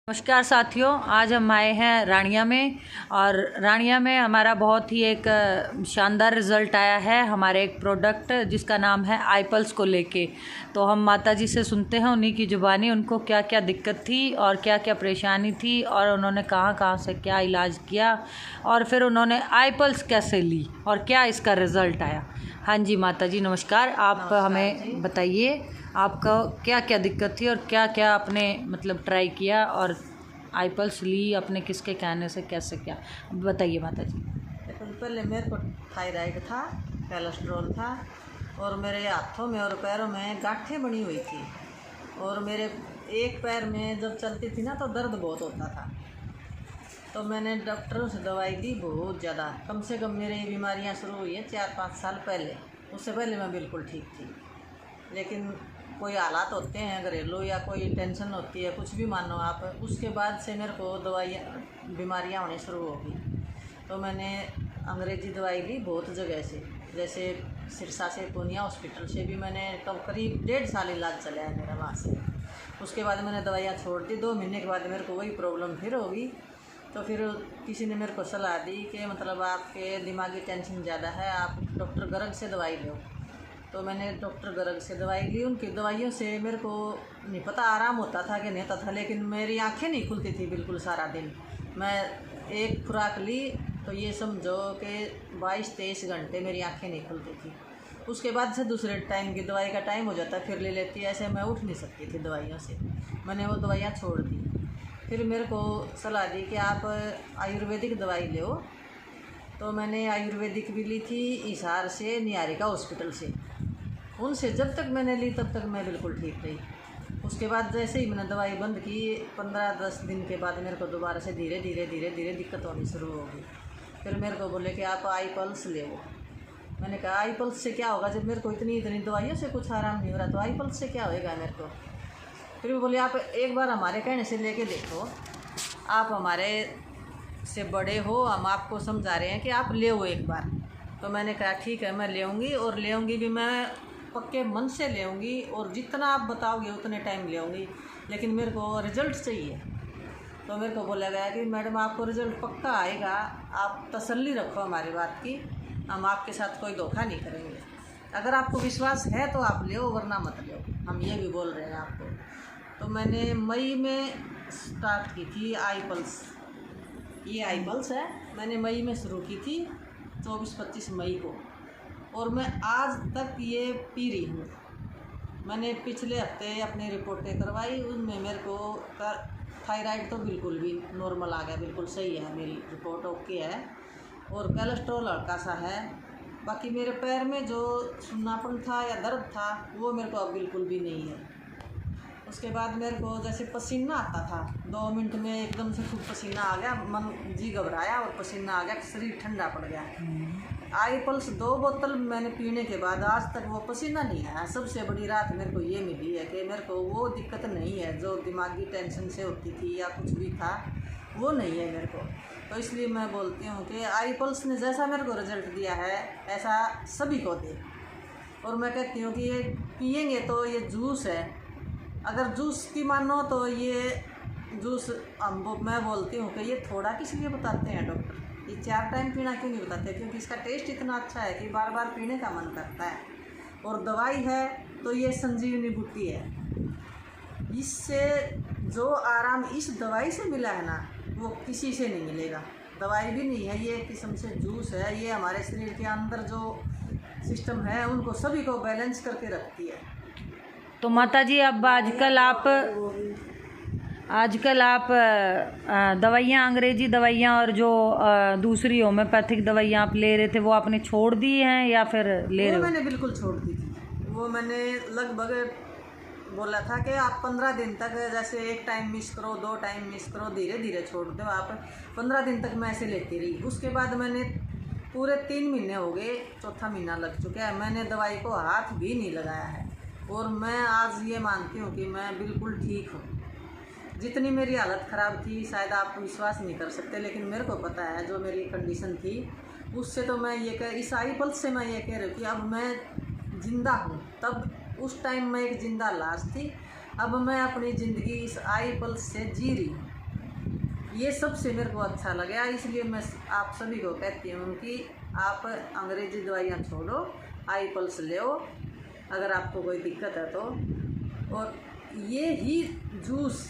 नमस्कार साथियों, आज हम आए हैं रानिया में। और रानिया में हमारा बहुत ही एक शानदार रिज़ल्ट आया है हमारे एक प्रोडक्ट जिसका नाम है आईपल्स को लेके। तो हम माता जी से सुनते हैं उन्हीं की ज़ुबानी उनको क्या क्या दिक्कत थी और क्या क्या परेशानी थी और उन्होंने कहाँ कहाँ से क्या इलाज किया और फिर उन्होंने आईपल्स कैसे ली और क्या इसका रिज़ल्ट आया। हाँ जी माता जी नमस्कार, आप हमें बताइए आपका क्या क्या दिक्कत थी और क्या क्या आपने मतलब ट्राई किया और आईपल्स ली अपने किसके कहने से कैसे क्या बताइए माता जी। देखो, पहले मेरे को थायराइड था, कोलेस्ट्रॉल था और मेरे हाथों में और पैरों में गांठें बनी हुई थी और मेरे एक पैर में जब चलती थी ना तो दर्द बहुत होता था। तो मैंने डॉक्टरों से दवाई ली बहुत ज़्यादा। कम से कम मेरे ये बीमारियाँ शुरू हुई है 4-5 साल पहले। उससे पहले मैं बिल्कुल ठीक थी, लेकिन कोई हालात होते हैं घरेलू या कोई टेंशन होती है, कुछ भी मानो आप, उसके बाद से मेरे को बीमारियाँ होने शुरू हो गई। तो मैंने अंग्रेज़ी दवाई ली बहुत जगह से, जैसे सिरसा से, पूनिया हॉस्पिटल से भी मैंने तब करीब 1.5 साल इलाज चला है मेरा वहाँ से। उसके बाद मैंने दवाइयाँ छोड़ दी। 2 महीने के बाद मेरे को वही प्रॉब्लम फिर होगी। तो फिर किसी ने मेरे को सलाह दी कि मतलब आपके दिमागी टेंशन ज़्यादा है, आप डॉक्टर गर्ग से दवाई लो। तो मैंने डॉक्टर गर्ग से दवाई ली। उनकी दवाइयों से मेरे को नहीं पता आराम होता था कि नहीं होता था, लेकिन मेरी आंखें नहीं खुलती थी बिल्कुल सारा दिन। मैं एक खुराक ली तो ये समझो कि 22-23 घंटे मेरी आंखें नहीं खुलती थी। उसके बाद से दूसरे टाइम की दवाई का टाइम हो जाता फिर ले लेती, ऐसे मैं उठ नहीं सकती थी दवाइयों से। मैंने वो दवाइयाँ छोड़ दी। फिर मेरे को सलाह दी कि आप आयुर्वेदिक दवाई लो। तो मैंने आयुर्वेदिक भी ली थी हिसार से, निहारिका हॉस्पिटल से। उनसे जब तक मैंने ली तब तक मैं बिल्कुल ठीक रही। उसके बाद जैसे ही मैंने दवाई बंद की 15-10 दिन के बाद मेरे को दोबारा से धीरे धीरे दिक्कत होनी शुरू हो गई। फिर मेरे को बोले कि आप आईपल्स ले वो। मैंने कहा आईपल्स से क्या होगा, जब मेरे को इतनी दवाइयों से कुछ आराम नहीं हो रहा तो आईपल्स से क्या होएगा मेरे को। फिर वो बोले आप एक बार हमारे कहने से लेके देखो, आप हमारे से बड़े हो, हम आपको समझा रहे हैं कि आप ले एक बार। तो मैंने कहा ठीक है मैं लेऊँगी, और लेऊँगी भी मैं पक्के मन से लेऊँगी, और जितना आप बताओगे उतने टाइम लेऊँगी, लेकिन मेरे को रिज़ल्ट चाहिए। तो मेरे को बोला गया कि मैडम आपको रिज़ल्ट पक्का आएगा, आप तसल्ली रखो हमारी बात की, हम आपके साथ कोई धोखा नहीं करेंगे। अगर आपको विश्वास है तो आप लो, वरना मत लो, हम ये भी बोल रहे हैं आपको। तो मैंने मई में स्टार्ट की थी आईपल्स। ये आईपल्स है, मैंने मई में शुरू की थी 24-25 मई को, और मैं आज तक ये पी रही हूँ। मैंने पिछले हफ्ते अपनी रिपोर्टें करवाई, उनमें मेरे को थायराइड तो बिल्कुल भी नॉर्मल आ गया, बिल्कुल सही है, मेरी रिपोर्ट ओके है, और कोलेस्ट्रॉल हल्का सा है। बाकी मेरे पैर में जो सुन्नापन था या दर्द था वो मेरे को अब बिल्कुल भी नहीं है। उसके बाद मेरे को जैसे पसीना आता था, 2 मिनट में एकदम से खूब पसीना आ गया, मन जी घबराया और पसीना आ गया, शरीर ठंडा पड़ गया। आईपल्स 2 बोतल मैंने पीने के बाद आज तक वो पसीना नहीं आया। सबसे बड़ी राहत मेरे को ये मिली है कि मेरे को वो दिक्कत नहीं है जो दिमागी टेंशन से होती थी या कुछ भी था, वो नहीं है मेरे को। तो इसलिए मैं बोलती हूँ कि आईपल्स ने जैसा मेरे को रिज़ल्ट दिया है ऐसा सभी को दे। और मैं कहती हूँ कि ये पिएंगे तो ये जूस है, अगर जूस की मानो तो ये जूस मैं बोलती हूँ कि ये थोड़ा किस लिए बताते हैं डॉक्टर, ये 4 टाइम पीना क्यों नहीं बताते, क्योंकि इसका टेस्ट इतना अच्छा है कि बार बार पीने का मन करता है। और दवाई है तो ये संजीवनी बूटी है, इससे जो आराम इस दवाई से मिला है ना वो किसी से नहीं मिलेगा। दवाई भी नहीं है, ये किस्म से जूस है, ये हमारे शरीर के अंदर जो सिस्टम है उनको सभी को बैलेंस करके रखती है। तो माता जी अब आजकल आप दवाइयाँ, अंग्रेजी दवाइयाँ और जो दूसरी होम्योपैथिक दवाइयाँ आप ले रहे थे वो आपने छोड़ दी हैं या फिर ले रहे हो? मैंने बिल्कुल छोड़ दी थी। वो मैंने लगभग बोला था कि आप 15 दिन तक, जैसे 1 टाइम मिस करो, 2 टाइम मिस करो, धीरे धीरे छोड़ दो आप। 15 दिन तक मैं ऐसे लेती रही। उसके बाद मैंने पूरे 3 महीने हो गए, चौथा महीना लग चुका है, मैंने दवाई को हाथ भी नहीं लगाया है। और मैं आज ये मानती हूँ कि मैं बिल्कुल ठीक हूँ। जितनी मेरी हालत ख़राब थी शायद आप विश्वास नहीं कर सकते, लेकिन मेरे को पता है जो मेरी कंडीशन थी उससे। तो मैं ये इस आईपल्स से मैं ये कह रही हूँ कि अब मैं ज़िंदा हूँ। तब उस टाइम मैं एक ज़िंदा लाश थी, अब मैं अपनी ज़िंदगी इस आई पल्स से जी रही हूँ। ये सबसे मेरे को अच्छा लगा, इसलिए मैं आप सभी को कहती हूँ कि आप अंग्रेज़ी दवाइयाँ छोड़ो, आई पल्स लो अगर आपको कोई दिक्कत है तो। और ये ही जूस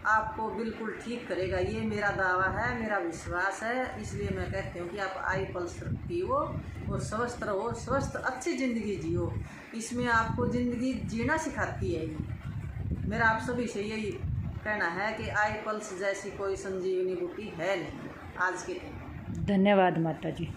आपको बिल्कुल ठीक करेगा, ये मेरा दावा है, मेरा विश्वास है। इसलिए मैं कहती हूँ कि आप आई पल्स पियो और स्वस्थ रहो, स्वस्थ अच्छी ज़िंदगी जियो। इसमें आपको ज़िंदगी जीना सिखाती है ये। मेरा आप सभी से यही कहना है कि आई पल्स जैसी कोई संजीवनी बूटी है नहीं आज के दिन। धन्यवाद माता जी।